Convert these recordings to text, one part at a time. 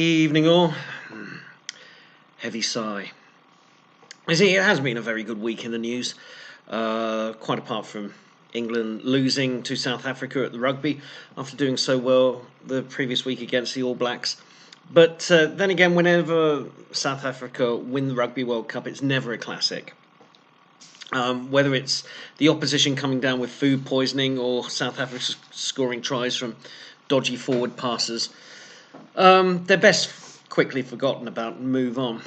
Evening all. Heavy sigh. You see, it has been a very good week in the news, quite apart from England losing to South Africa at the rugby after doing so well the previous week against the All Blacks. But then again, whenever South Africa win the Rugby World Cup, it's never a classic. Whether it's the opposition coming down with food poisoning or South Africa scoring tries from dodgy forward passes, they're best quickly forgotten about and move on.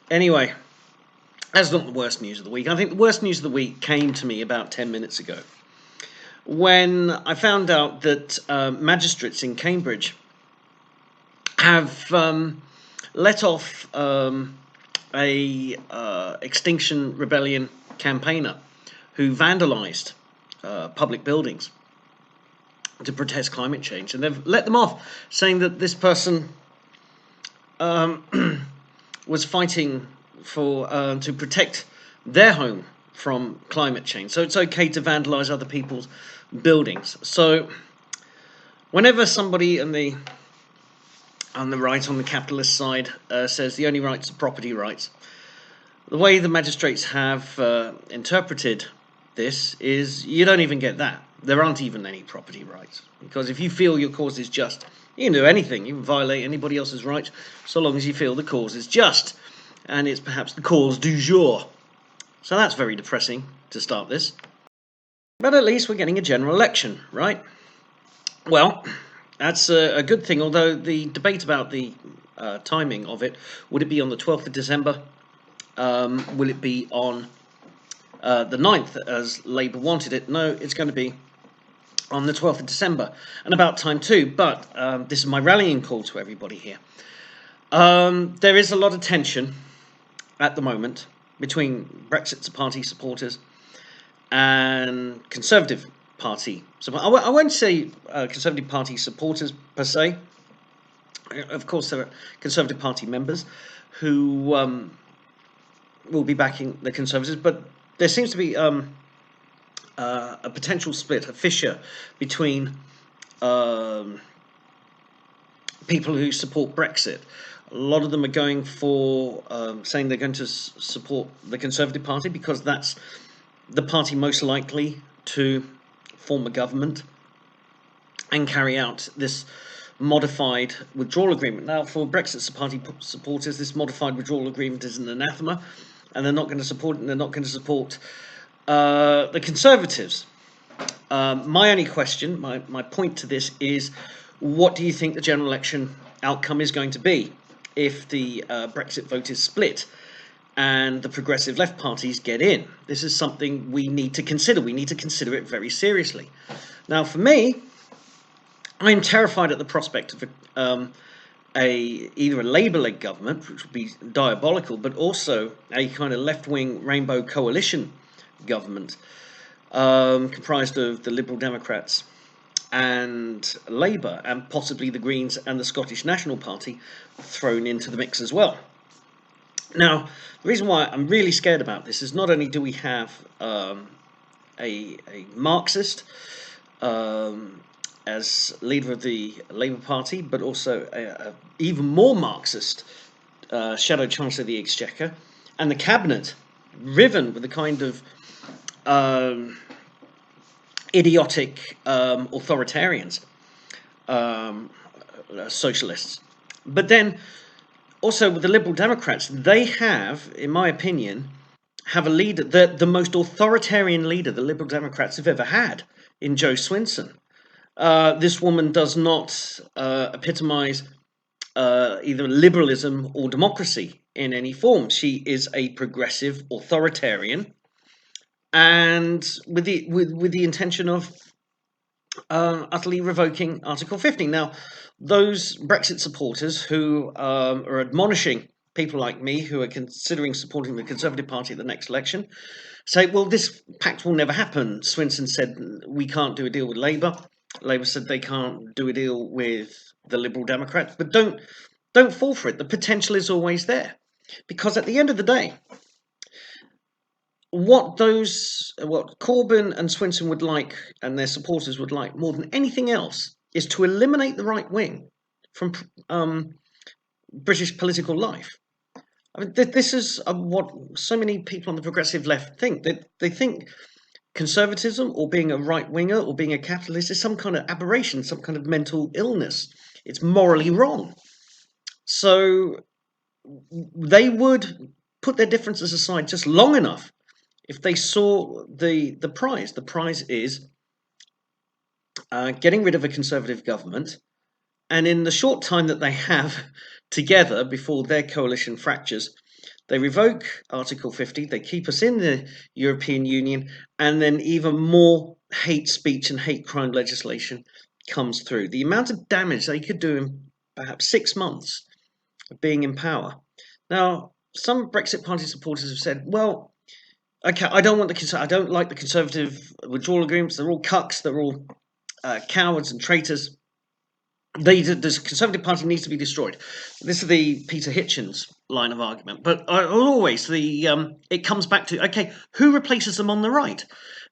Anyway, that's not the worst news of the week. I think the worst news of the week came to me about 10 minutes ago when I found out that magistrates in Cambridge have let off a Extinction Rebellion campaigner who vandalised public buildings to protest climate change, and they've let them off, saying that this person was fighting for to protect their home from climate change. So it's okay to vandalise other people's buildings. So whenever somebody on the right, on the capitalist side, says the only rights are property rights, the way the magistrates have interpreted this is you don't even get that. There aren't even any property rights, because if you feel your cause is just, you can do anything. You can violate anybody else's rights so long as you feel the cause is just, and it's perhaps the cause du jour. So that's very depressing to start this. But at least we're getting a general election, right? Well, that's a good thing, although the debate about the timing of it, would it be on the 12th of December? Will it be on the 9th, as Labour wanted it? No, it's going to be on the 12th of December, and about time too. But this is my rallying call to everybody here. There is a lot of tension at the moment between Brexit Party supporters and Conservative Party. So I won't say Conservative Party supporters per se. Of course, there are Conservative Party members who will be backing the Conservatives, but there seems to be a potential split, a fissure between people who support Brexit. A lot of them are going for saying they're going to support the Conservative Party because that's the party most likely to form a government and carry out this modified withdrawal agreement. Now, for Brexit Party supporters, this modified withdrawal agreement is an anathema, and they're not going to support it, and they're not going to support the Conservatives. My only question, my point to this is, what do you think the general election outcome is going to be if the Brexit vote is split and the progressive left parties get in? This is something we need to consider. We need to consider it very seriously. Now, for me, I'm terrified at the prospect of either a Labour-led government, which would be diabolical, but also a kind of left-wing rainbow coalition government comprised of the Liberal Democrats and Labour, and possibly the Greens and the Scottish National Party thrown into the mix as well. Now, the reason why I'm really scared about this is not only do we have a Marxist as leader of the Labour Party, but also a even more Marxist Shadow Chancellor of the Exchequer, and the Cabinet riven with the kind of idiotic authoritarians, socialists. But then also with the Liberal Democrats, they have, in my opinion, have a leader, the most authoritarian leader the Liberal Democrats have ever had, in Jo Swinson. This woman does not epitomise either liberalism or democracy in any form. She is a progressive authoritarian, and with the intention of utterly revoking Article 50. Now, those Brexit supporters who are admonishing people like me who are considering supporting the Conservative Party at the next election say, well, this pact will never happen. Swinson said we can't do a deal with Labour. Labour said they can't do a deal with the Liberal Democrats. But don't fall for it. The potential is always there. Because at the end of the day, what Corbyn and Swinson would like, and their supporters would like more than anything else, is to eliminate the right wing from British political life. I mean, this is what so many people on the progressive left think. They think conservatism or being a right winger or being a capitalist is some kind of aberration, some kind of mental illness. It's morally wrong. So they would put their differences aside just long enough if they saw the prize. The prize is getting rid of a conservative government, and in the short time that they have together before their coalition fractures, they revoke Article 50, they keep us in the European Union, and then even more hate speech and hate crime legislation comes through. The amount of damage they could do in perhaps 6 months of being in power. Now, some Brexit Party supporters have said, well, okay, I don't like the Conservative withdrawal agreements. They're all cucks, they're all cowards and traitors. The Conservative Party needs to be destroyed. This is the Peter Hitchens line of argument. But always it comes back to, okay, who replaces them on the right?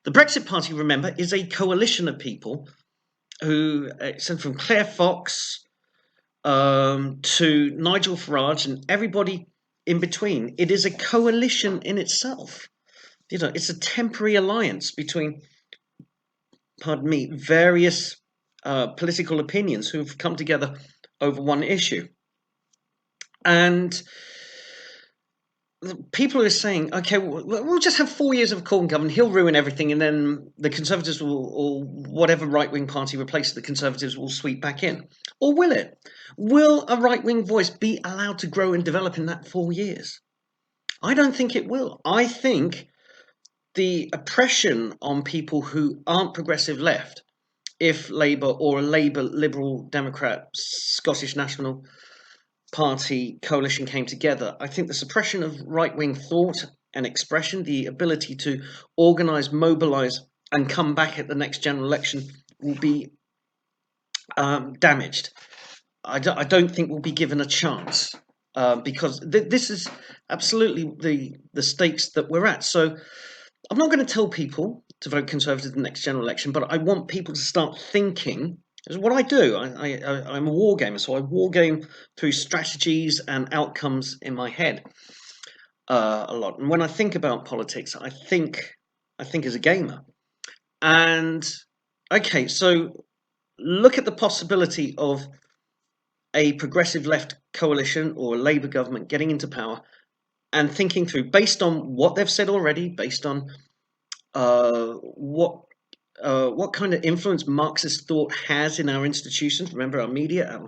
The Brexit Party, remember, is a coalition of people who, from Claire Fox to Nigel Farage and everybody in between. It is a coalition in itself. It's a temporary alliance between, various political opinions who've come together over one issue. And people are saying, okay, we'll just have 4 years of Corbyn government, he'll ruin everything, and then the Conservatives will, or whatever right-wing party replaces the Conservatives, will sweep back in. Or will it? Will a right-wing voice be allowed to grow and develop in that 4 years? I don't think it will. I think the oppression on people who aren't progressive left, if Labour or a Labour, Liberal, Democrat, Scottish National Party coalition came together, I think the suppression of right-wing thought and expression, the ability to organise, mobilise and come back at the next general election will be damaged. I don't think we'll be given a chance because this is absolutely the stakes that we're at. So I'm not going to tell people to vote Conservative in the next general election, but I want people to start thinking. Is what I do. I'm a war gamer, so I war game through strategies and outcomes in my head a lot. And when I think about politics, I think as a gamer. And okay, so look at the possibility of a progressive left coalition or a Labour government getting into power and thinking through, based on what they've said already, based on what kind of influence Marxist thought has in our institutions. Remember, our media,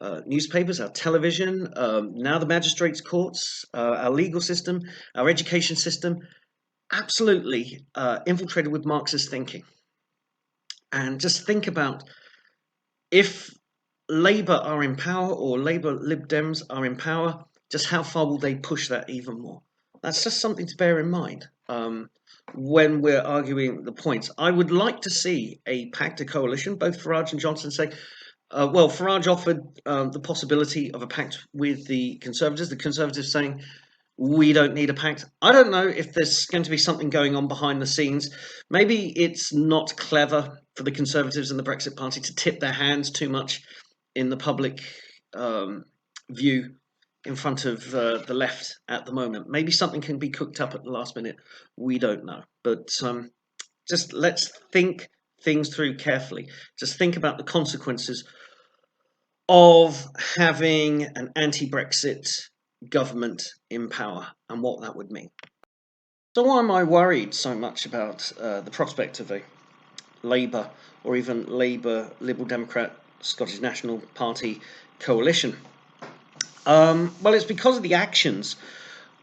our newspapers, our television, now the magistrates' courts, our legal system, our education system, absolutely infiltrated with Marxist thinking. And just think about, if Labour are in power or Labour Lib Dems are in power, just how far will they push that even more? That's just something to bear in mind when we're arguing the points. I would like to see a pact, a coalition. Both Farage and Johnson say, well, Farage offered the possibility of a pact with the Conservatives saying, we don't need a pact. I don't know if there's going to be something going on behind the scenes. Maybe it's not clever for the Conservatives and the Brexit Party to tip their hands too much in the public view in front of the left at the moment. Maybe something can be cooked up at the last minute. We don't know. But just let's think things through carefully. Just think about the consequences of having an anti-Brexit government in power and what that would mean. So why am I worried so much about the prospect of a Labour or even Labour, Liberal Democrat, Scottish National Party coalition? Well, it's because of the actions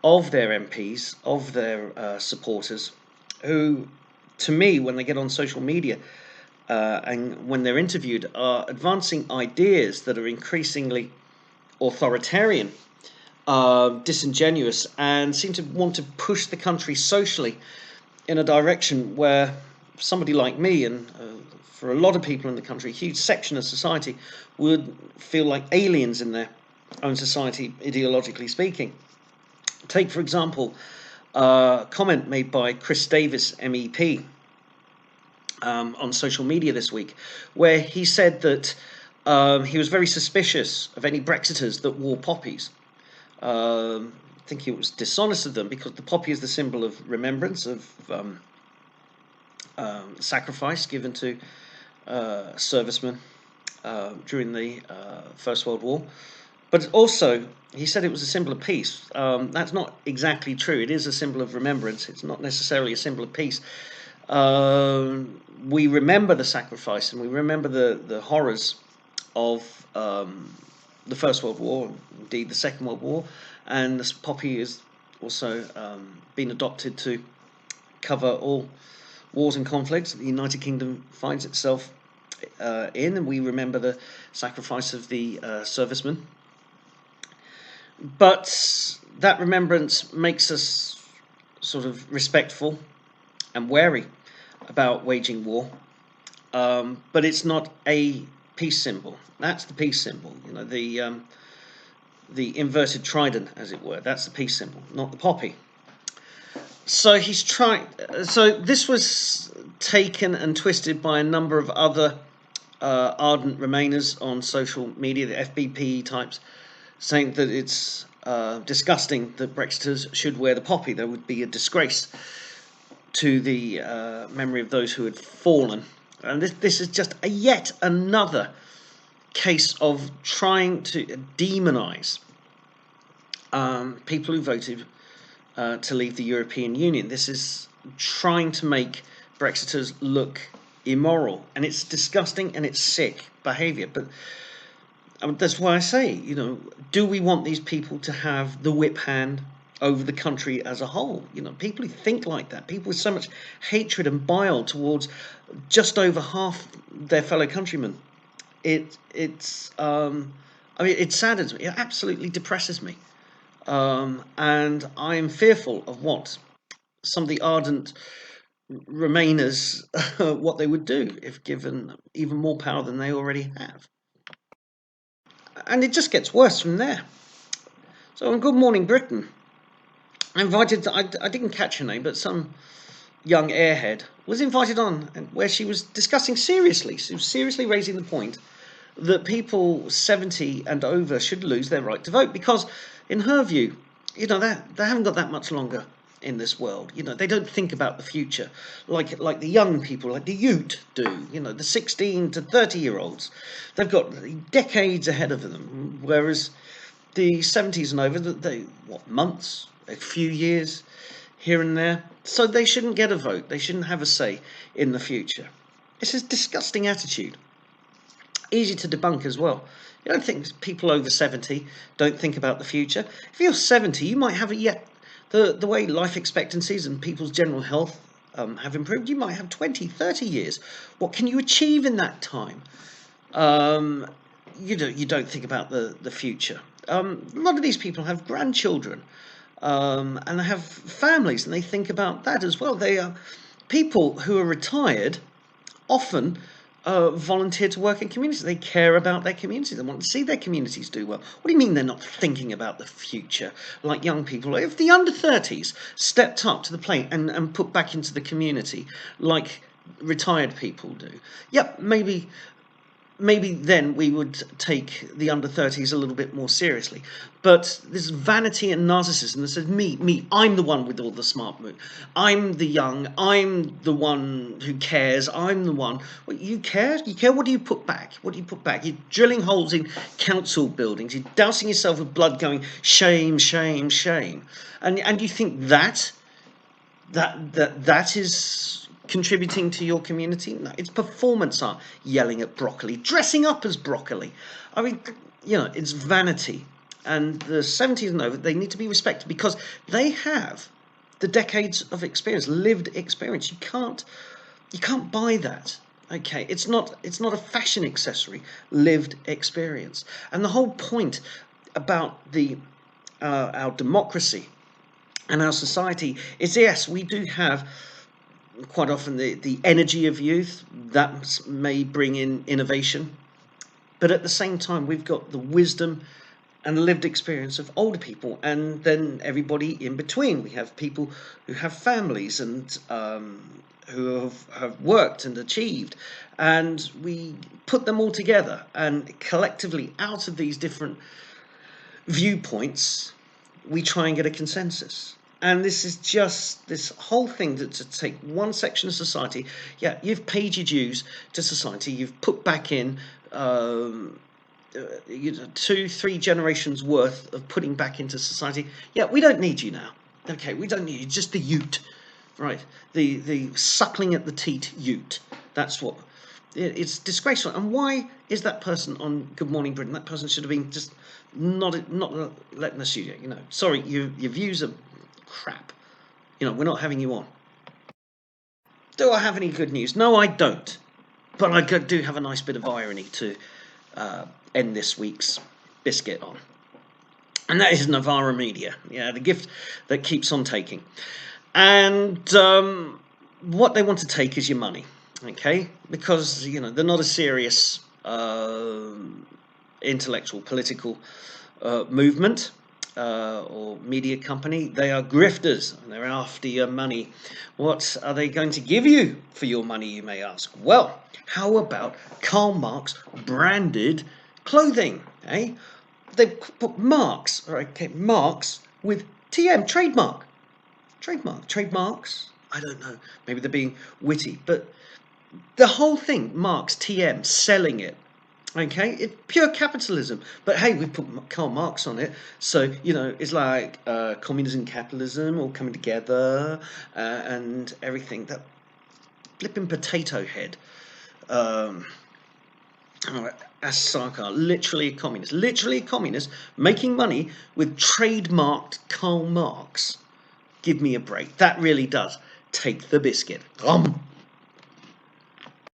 of their MPs, of their supporters, who, to me, when they get on social media and when they're interviewed, are advancing ideas that are increasingly authoritarian, disingenuous, and seem to want to push the country socially in a direction where somebody like me, and for a lot of people in the country, a huge section of society, would feel like aliens in their own society, ideologically speaking. Take, for example, a comment made by Chris Davis, MEP, on social media this week, where he said that He was very suspicious of any Brexiters that wore poppies. I think it was dishonest of them because the poppy is the symbol of remembrance of sacrifice given to servicemen during the First World War. But also, he said it was a symbol of peace. That's not exactly true. It is a symbol of remembrance. It's not necessarily a symbol of peace. We remember the sacrifice and we remember the horrors of the First World War, indeed the Second World War, and this poppy has also been adopted to cover all wars and conflicts that the United Kingdom finds itself in, and we remember the sacrifice of the servicemen. But that remembrance makes us sort of respectful and wary about waging war. But it's not a peace symbol. That's the peace symbol. You know, the inverted trident, as it were. That's the peace symbol, not the poppy. So he's trying. So this was taken and twisted by a number of other ardent Remainers on social media, the FBP types, saying that it's disgusting that Brexiters should wear the poppy. There would be a disgrace to the memory of those who had fallen. And this is just yet another case of trying to demonise people who voted to leave the European Union. This is trying to make Brexiters look immoral, and it's disgusting and it's sick behaviour. But that's why I say, you know, do we want these people to have the whip hand over the country as a whole? You know, people who think like that, people with so much hatred and bile towards just over half their fellow countrymen, it saddens me. It absolutely depresses me, and I am fearful of what some of the ardent Remainers what they would do if given even more power than they already have. And it just gets worse from there. So on Good Morning Britain, I didn't catch her name, but some young airhead was invited on, where she was discussing seriously. She was seriously raising the point that people 70 and over should lose their right to vote because, in her view, you know, they haven't got that much longer in this world. You know, they don't think about the future like the young people, like the youth do. You know, the 16 to 30-year-olds, they've got decades ahead of them, whereas the 70s and over, months, a few years here and there. So they shouldn't get a vote. They shouldn't have a say in the future. It's a disgusting attitude. Easy to debunk as well. You don't think people over 70 don't think about the future. If you're 70, you might have the way life expectancies and people's general health have improved, you might have 20, 30 years. What can you achieve in that time? You don't think about the future. A lot of these people have grandchildren, and they have families, and they think about that as well. They are people who are retired, often volunteer to work in communities. They care about their communities. They want to see their communities do well. What do you mean they're not thinking about the future like young people? If the under 30s stepped up to the plate and put back into the community like retired people do, yep, maybe then we would take the under 30s a little bit more seriously. But this vanity and narcissism that says, me, I'm the one with all the smart move. I'm the young. I'm the one who cares. I'm the one. Well, you care? You care? What do you put back? What do you put back? You're drilling holes in council buildings. You're dousing yourself with blood going, shame, shame, shame. And you think that is contributing to your community? No, it's performance art. Yelling at broccoli, dressing up as broccoli. I mean, you know, it's vanity. And the 70s and over, they need to be respected because they have the decades of experience, lived experience. You can't buy that. Okay, it's not a fashion accessory. Lived experience. And the whole point about our democracy and our society is, yes, we do have quite often the energy of youth that may bring in innovation, but at the same time we've got the wisdom and the lived experience of older people, and then everybody in between. We have people who have families and who have worked and achieved, and we put them all together, and collectively, out of these different viewpoints, we try and get a consensus. And this is just this whole thing that to take one section of society. Yeah, you've paid your dues to society. You've put back in 2-3 generations worth of putting back into society. Yeah, we don't need you now. Okay, we don't need you. Just the ute, right? The suckling at the teat ute. That's what. It's disgraceful. And why is that person on Good Morning Britain? That person should have been just not let in the studio. Sorry, your views are crap. We're not having you on. Do I have any good news? No, I don't. But I do have a nice bit of irony to end this week's biscuit on. And that is Navarra Media. Yeah, the gift that keeps on taking. And what they want to take is your money. Okay? Because, they're not a serious intellectual, political movement or media company. They are grifters, and they're after your money. What are they going to give you for your money, you may ask? Well, how about Karl Marx branded clothing? They put Marx, okay, Marx with TM, trademarks. I don't know, maybe they're being witty, but the whole thing, Marx, TM, selling it. Okay, it's pure capitalism. But hey, we put Karl Marx on it, so it's like communism, capitalism all coming together, and everything. That flipping potato head, Asaka, literally a communist, making money with trademarked Karl Marx. Give me a break. That really does take the biscuit.